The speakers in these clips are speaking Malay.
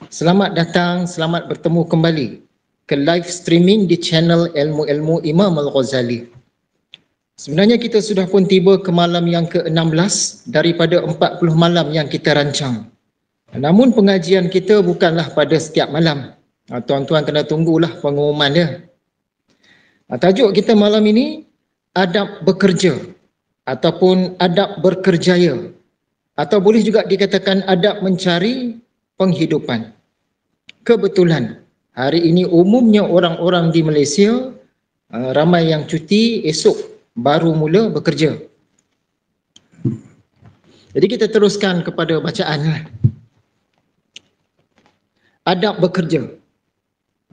Selamat datang, selamat bertemu kembali ke live streaming di channel Ilmu-Ilmu Imam Al-Ghazali. Sebenarnya kita sudah pun tiba ke malam yang ke-16 daripada 40 malam yang kita rancang. Namun pengajian kita bukanlah pada setiap malam. Tuan-tuan kena tunggulah pengumuman dia. Tajuk kita malam ini, adab bekerja ataupun adab berkerjaya, atau boleh juga dikatakan adab mencari penghidupan. Kebetulan hari ini umumnya orang-orang di Malaysia ramai yang cuti, esok baru mula bekerja. Jadi kita teruskan kepada bacaan. Adab bekerja.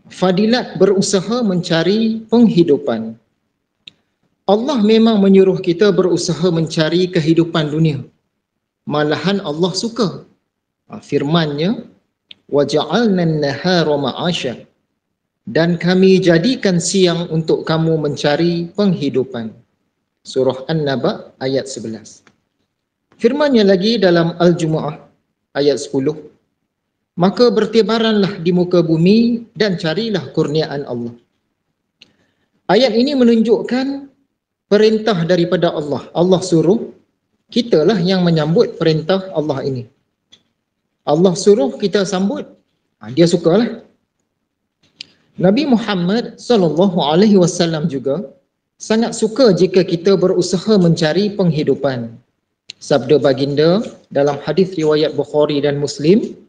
Fadilat berusaha mencari penghidupan. Allah memang menyuruh kita berusaha mencari kehidupan dunia. Malahan Allah suka. Firman-Nya, وَجَعَلْنَا النَّهَارَ مَعَاشًا, dan kami jadikan siang untuk kamu mencari penghidupan. Surah An-Naba ayat 11. Firman-Nya lagi dalam Al-Jumu'ah ayat 10. Maka bertebaranlah di muka bumi dan carilah kurniaan Allah. Ayat ini menunjukkan perintah daripada Allah. Allah suruh, kitalah yang menyambut perintah Allah ini. Allah suruh, kita sambut, dia sukalah. Nabi Muhammad SAW juga sangat suka jika kita berusaha mencari penghidupan. Sabda baginda dalam hadis riwayat Bukhari dan Muslim,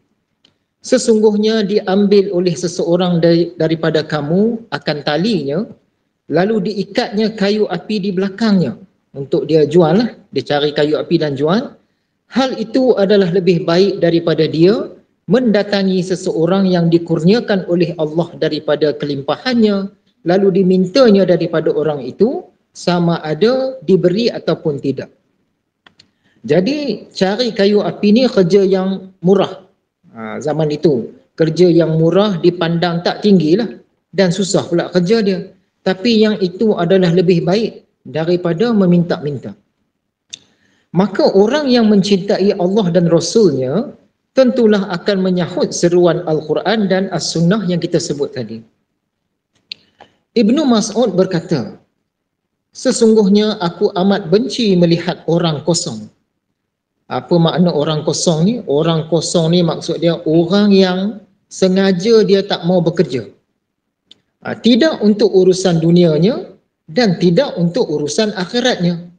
sesungguhnya diambil oleh seseorang daripada kamu akan talinya, lalu diikatnya kayu api di belakangnya untuk dia jual lah. Dia cari kayu api dan jual. Hal itu adalah lebih baik daripada dia mendatangi seseorang yang dikurniakan oleh Allah daripada kelimpahannya, lalu dimintanya daripada orang itu sama ada diberi ataupun tidak. Jadi cari kayu api ni kerja yang murah. Zaman itu kerja yang murah dipandang tak tinggilah dan susah pula kerja dia. Tapi yang itu adalah lebih baik daripada meminta-minta. Maka orang yang mencintai Allah dan Rasul-Nya tentulah akan menyahut seruan Al-Quran dan As-Sunnah yang kita sebut tadi. Ibnu Mas'ud berkata, sesungguhnya aku amat benci melihat orang kosong. Apa makna orang kosong ni? Orang kosong ni maksud dia orang yang sengaja dia tak mau bekerja. Tidak untuk urusan dunianya dan tidak untuk urusan akhiratnya.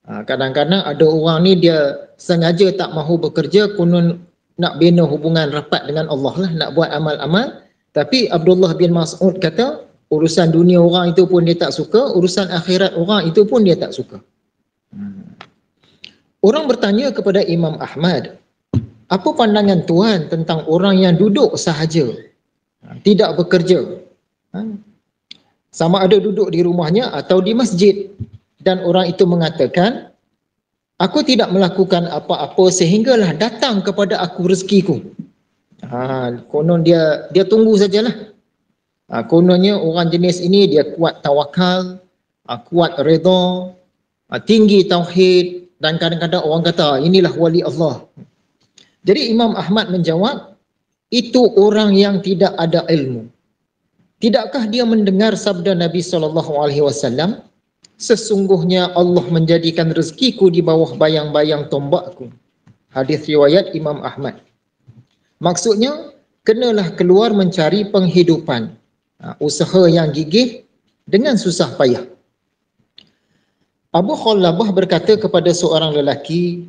Kadang-kadang ada orang ni dia sengaja tak mahu bekerja, konon nak bina hubungan rapat dengan Allah lah, nak buat amal-amal. Tapi Abdullah bin Mas'ud kata, urusan dunia orang itu pun dia tak suka, urusan akhirat orang itu pun dia tak suka. Orang bertanya kepada Imam Ahmad, apa pandangan tuan tentang orang yang duduk sahaja, tidak bekerja? Sama ada duduk di rumahnya atau di masjid. Dan orang itu mengatakan, aku tidak melakukan apa-apa sehinggalah datang kepada aku rezekiku. Konon dia tunggu sajalah. Kononnya orang jenis ini dia kuat tawakal, kuat redha, tinggi tauhid, dan kadang-kadang orang kata inilah wali Allah. Jadi Imam Ahmad menjawab, itu orang yang tidak ada ilmu. Tidakkah dia mendengar sabda Nabi SAW? Sesungguhnya Allah menjadikan rezekiku di bawah bayang-bayang tombakku. Hadis riwayat Imam Ahmad. Maksudnya, kenalah keluar mencari penghidupan. Usaha yang gigih dengan susah payah. Abu Khallabah berkata kepada seorang lelaki,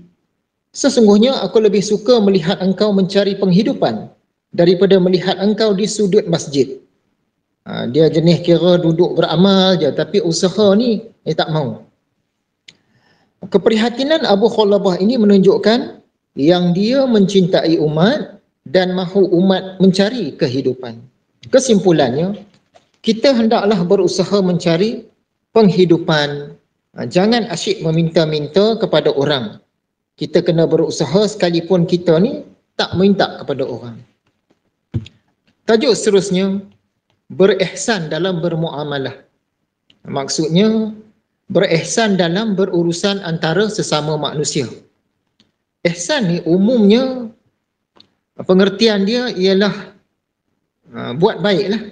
sesungguhnya aku lebih suka melihat engkau mencari penghidupan daripada melihat engkau di sudut masjid. Dia jenis kira duduk beramal je, tapi usaha ni dia tak mau. Keprihatinan Abu Khallabah ini menunjukkan yang dia mencintai umat dan mahu umat mencari kehidupan. Kesimpulannya, kita hendaklah berusaha mencari penghidupan. Jangan asyik meminta-minta kepada orang. Kita kena berusaha sekalipun kita ni tak minta kepada orang. Tajuk seterusnya, berihsan dalam bermuamalah. Maksudnya berihsan dalam berurusan antara sesama manusia. Ihsan ni umumnya Pengertian dia ialah buat baiklah,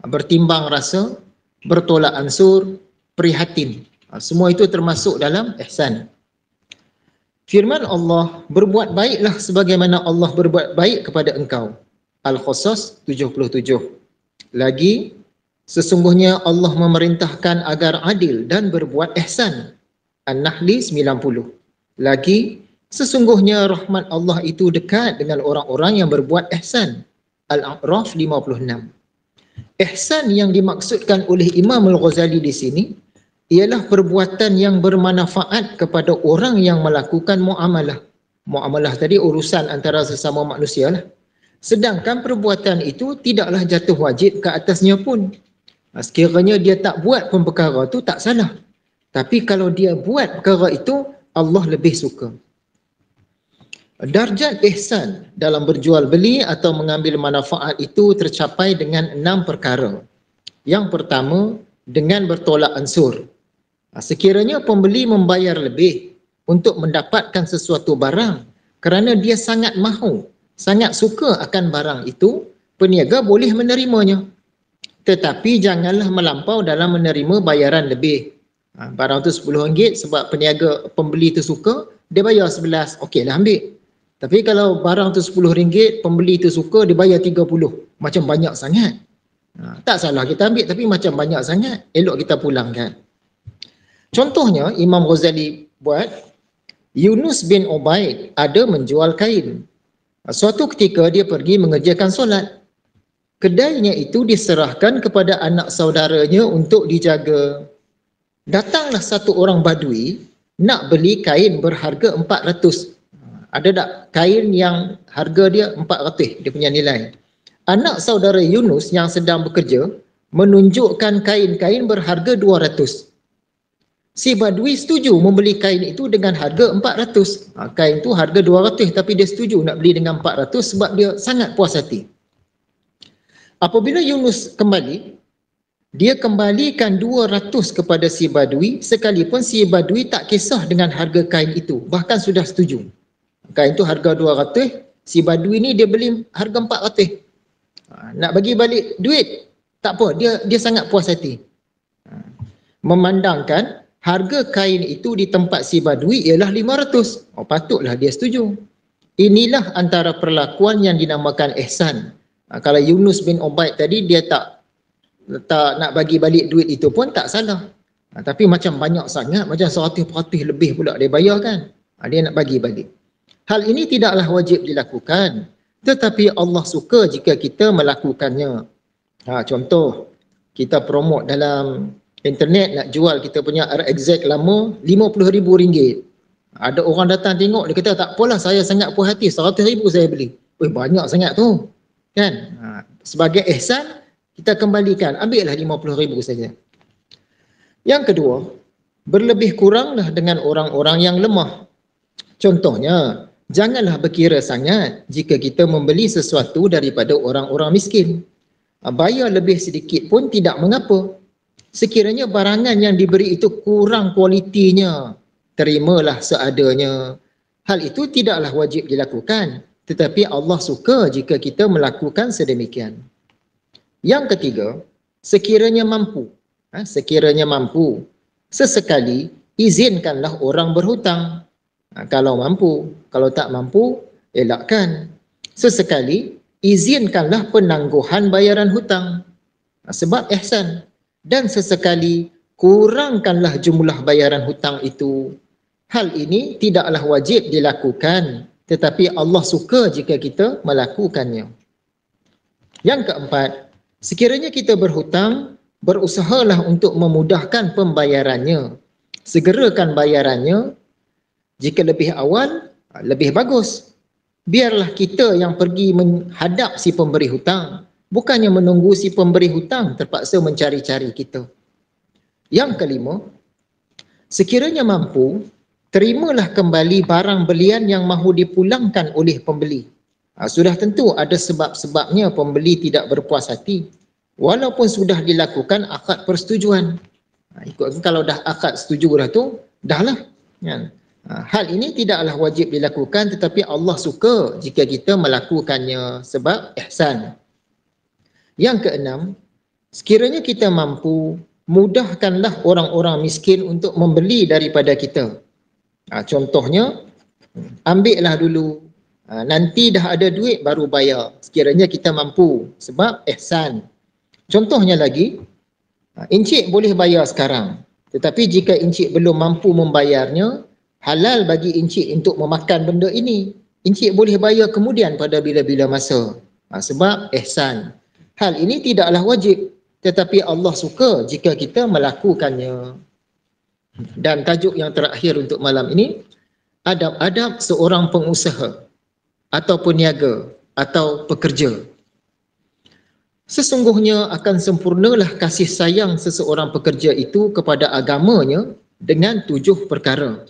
bertimbang rasa, bertolak ansur, prihatin. Semua itu termasuk dalam ihsan. Firman Allah, berbuat baiklah sebagaimana Allah berbuat baik kepada engkau. Al-Qasas 77. Lagi, sesungguhnya Allah memerintahkan agar adil dan berbuat ihsan. An-Nahli 90. Lagi, sesungguhnya rahmat Allah itu dekat dengan orang-orang yang berbuat ihsan. Al-A'raf 56. Ihsan yang dimaksudkan oleh Imam Al-Ghazali di sini ialah perbuatan yang bermanfaat kepada orang yang melakukan muamalah. Muamalah tadi urusan antara sesama manusia lah. Sedangkan perbuatan itu tidaklah jatuh wajib ke atasnya pun. Sekiranya dia tak buat pun perkara itu tak salah. Tapi kalau dia buat perkara itu, Allah lebih suka. Darjat ihsan dalam berjual beli atau mengambil manfaat itu tercapai dengan 6 perkara. Yang pertama, dengan bertolak ansur. Sekiranya pembeli membayar lebih untuk mendapatkan sesuatu barang kerana dia sangat mahu, sangat suka akan barang itu, peniaga boleh menerimanya. Tetapi janganlah melampau dalam menerima bayaran lebih. Barang tu RM10 sebab pembeli tu suka, dia bayar 11, okeylah ambil. Tapi kalau barang tu RM10, pembeli tu suka, dia bayar 30. Macam banyak sangat. Tak salah kita ambil, tapi macam banyak sangat. Elok kita pulangkan. Contohnya, Imam Ghazali buat, Yunus bin Ubaid ada menjual kain. Suatu ketika dia pergi mengerjakan solat. Kedainya itu diserahkan kepada anak saudaranya untuk dijaga. Datanglah satu orang badui nak beli kain berharga 400. Ada tak kain yang harga dia 400, dia punya nilai. Anak saudara Yunus yang sedang bekerja menunjukkan kain-kain berharga 200. Si badui setuju membeli kain itu dengan harga 400. Kain tu harga 200 tapi dia setuju nak beli dengan 400 sebab dia sangat puas hati. Apabila Yunus kembali, dia kembalikan 200 kepada si badui sekalipun si badui tak kisah dengan harga kain itu, bahkan sudah setuju. Kain itu harga 200, si badui ni dia beli harga 400. Nak bagi balik duit, tak apa, dia sangat puas hati. Memandangkan harga kain itu di tempat si badui ialah 500. Patutlah dia setuju. Inilah antara perlakuan yang dinamakan ihsan. Kalau Yunus bin Ubaid tadi dia tak nak bagi balik duit itu pun tak salah. Tapi macam banyak sangat, macam 100% lebih pula dia bayar kan. Dia nak bagi balik. Hal ini tidaklah wajib dilakukan, tetapi Allah suka jika kita melakukannya. Contoh, kita promote dalam internet nak jual kita punya RXZ lama RM50,000. Ada orang datang tengok, dia kata tak apalah, saya sangat puas hati, RM100,000 saya beli. Banyak sangat tu. Kan? Sebagai ihsan, kita kembalikan, ambillah RM50,000 saja. Yang kedua, berlebih kuranglah dengan orang-orang yang lemah. Contohnya, janganlah berkira sangat jika kita membeli sesuatu daripada orang-orang miskin. Bayar lebih sedikit pun tidak mengapa. Sekiranya barangan yang diberi itu kurang kualitinya, terimalah seadanya. Hal itu tidaklah wajib dilakukan, tetapi Allah suka jika kita melakukan sedemikian. Yang ketiga, sekiranya mampu, sesekali izinkanlah orang berhutang. Kalau mampu, kalau tak mampu, elakkan. Sesekali, izinkanlah penangguhan bayaran hutang. Sebab ihsan. Dan sesekali, kurangkanlah jumlah bayaran hutang itu. Hal ini tidaklah wajib dilakukan, tetapi Allah suka jika kita melakukannya. Yang keempat, sekiranya kita berhutang, berusahalah untuk memudahkan pembayarannya. Segerakan bayarannya. Jika lebih awal, lebih bagus. Biarlah kita yang pergi menghadap si pemberi hutang, bukannya menunggu si pemberi hutang terpaksa mencari-cari kita. Yang kelima, sekiranya mampu, terimalah kembali barang belian yang mahu dipulangkan oleh pembeli. Sudah tentu ada sebab-sebabnya pembeli tidak berpuas hati, walaupun sudah dilakukan akad persetujuan. Kalau dah akad setuju dah tu, dah lah. Kan? Hal ini tidaklah wajib dilakukan, tetapi Allah suka jika kita melakukannya sebab ihsan. Yang keenam, sekiranya kita mampu, mudahkanlah orang-orang miskin untuk membeli daripada kita. Contohnya, ambillah dulu, nanti dah ada duit baru bayar, sekiranya kita mampu, sebab ihsan. Contohnya lagi, encik boleh bayar sekarang, tetapi jika encik belum mampu membayarnya, halal bagi encik untuk memakan benda ini. Encik boleh bayar kemudian pada bila-bila masa. Sebab ihsan. Hal ini tidaklah wajib, tetapi Allah suka jika kita melakukannya. Dan tajuk yang terakhir untuk malam ini, adab-adab seorang pengusaha atau peniaga atau pekerja. Sesungguhnya akan sempurnalah kasih sayang seseorang pekerja itu kepada agamanya dengan 7 perkara.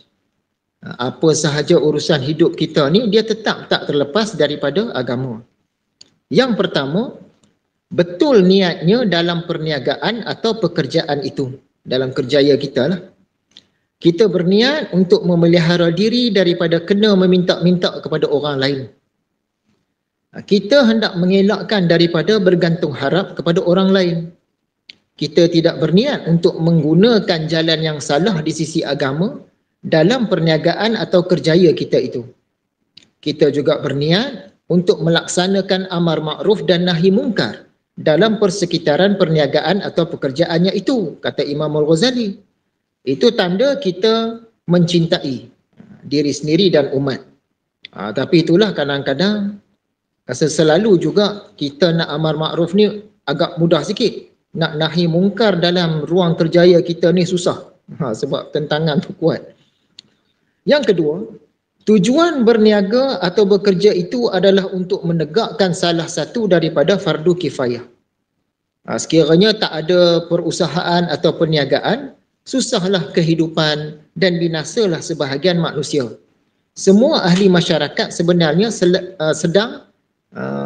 Apa sahaja urusan hidup kita ni, dia tetap tak terlepas daripada agama. Yang pertama, betul niatnya dalam perniagaan atau pekerjaan itu. Dalam kerjaya kita lah. Kita berniat untuk memelihara diri daripada kena meminta-minta kepada orang lain. Kita hendak mengelakkan daripada bergantung harap kepada orang lain. Kita tidak berniat untuk menggunakan jalan yang salah di sisi agama dalam perniagaan atau kerjaya kita itu. Kita juga berniat untuk melaksanakan amar makruf dan nahi mungkar dalam persekitaran perniagaan atau pekerjaannya itu, kata Imam Al-Ghazali. Itu tanda kita mencintai diri sendiri dan umat. Tapi itulah kadang-kadang selalu juga kita nak amar makruf ni agak mudah sikit. Nak nahi mungkar dalam ruang kerjaya kita ni susah. Sebab tentangan tu kuat. Yang kedua, tujuan berniaga atau bekerja itu adalah untuk menegakkan salah satu daripada fardu kifayah. Sekiranya tak ada perusahaan atau perniagaan, susahlah kehidupan dan binasalah sebahagian manusia. Semua ahli masyarakat sebenarnya sedang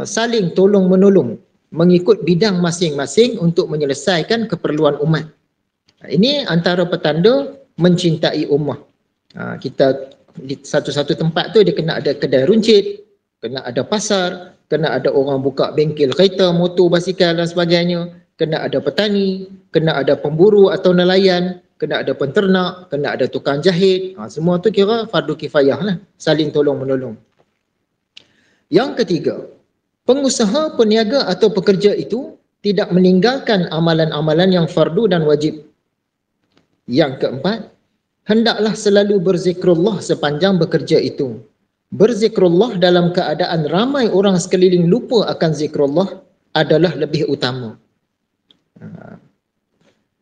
saling tolong-menolong mengikut bidang masing-masing untuk menyelesaikan keperluan umat. Ini antara petanda mencintai ummah. Kita di satu-satu tempat tu dia kena ada kedai runcit, kena ada pasar, kena ada orang buka bengkel kereta, motor, basikal dan sebagainya, kena ada petani, kena ada pemburu atau nelayan, kena ada penternak, kena ada tukang jahit. Semua tu kira fardu kifayah lah, saling tolong-menolong. Yang ketiga, pengusaha, peniaga atau pekerja itu tidak meninggalkan amalan-amalan yang fardu dan wajib. Yang keempat, hendaklah selalu berzikrullah sepanjang bekerja itu. Berzikrullah dalam keadaan ramai orang sekeliling lupa akan zikrullah adalah lebih utama.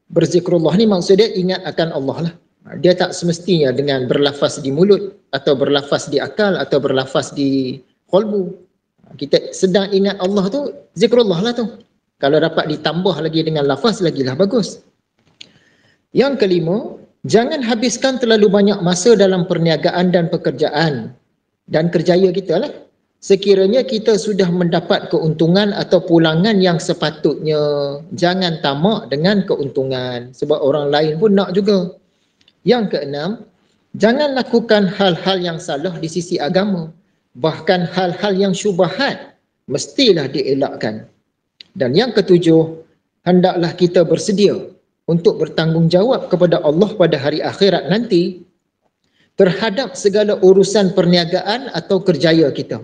Berzikrullah ni maksudnya ingat akan Allah lah. Dia tak semestinya dengan berlafaz di mulut atau berlafaz di akal atau berlafaz di qalbu. Kita sedang ingat Allah tu, zikrullah lah tu. Kalau dapat ditambah lagi dengan lafaz, lagilah bagus. Yang kelima, jangan habiskan terlalu banyak masa dalam perniagaan dan pekerjaan dan kerjaya kita lah. Sekiranya kita sudah mendapat keuntungan atau pulangan yang sepatutnya, jangan tamak dengan keuntungan sebab orang lain pun nak juga. Yang keenam, jangan lakukan hal-hal yang salah di sisi agama. Bahkan hal-hal yang syubhat mestilah dielakkan. Dan yang ketujuh, hendaklah kita bersedia untuk bertanggungjawab kepada Allah pada hari akhirat nanti terhadap segala urusan perniagaan atau kerjaya kita.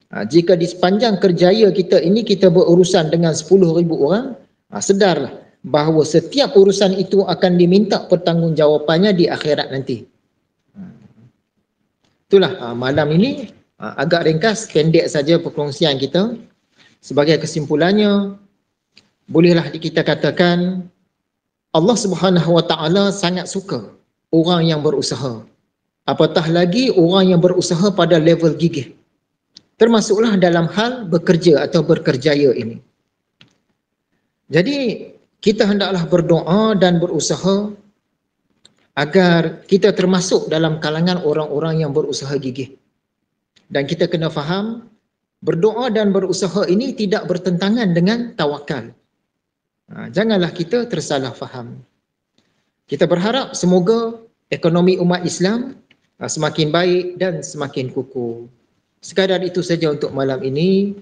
Jika di sepanjang kerjaya kita ini kita berurusan dengan 10,000 orang, sedarlah bahawa setiap urusan itu akan diminta pertanggungjawabannya di akhirat nanti. Itulah malam ini agak ringkas, pendek saja perkongsian kita. Sebagai kesimpulannya, bolehlah kita katakan Allah Subhanahu Wa Taala sangat suka orang yang berusaha. Apatah lagi orang yang berusaha pada level gigih. Termasuklah dalam hal bekerja atau berkerjaya ini. Jadi kita hendaklah berdoa dan berusaha agar kita termasuk dalam kalangan orang-orang yang berusaha gigih. Dan kita kena faham, berdoa dan berusaha ini tidak bertentangan dengan tawakal. Janganlah kita tersalah faham. Kita berharap semoga ekonomi umat Islam semakin baik dan semakin kukuh. Sekadar itu saja untuk malam ini.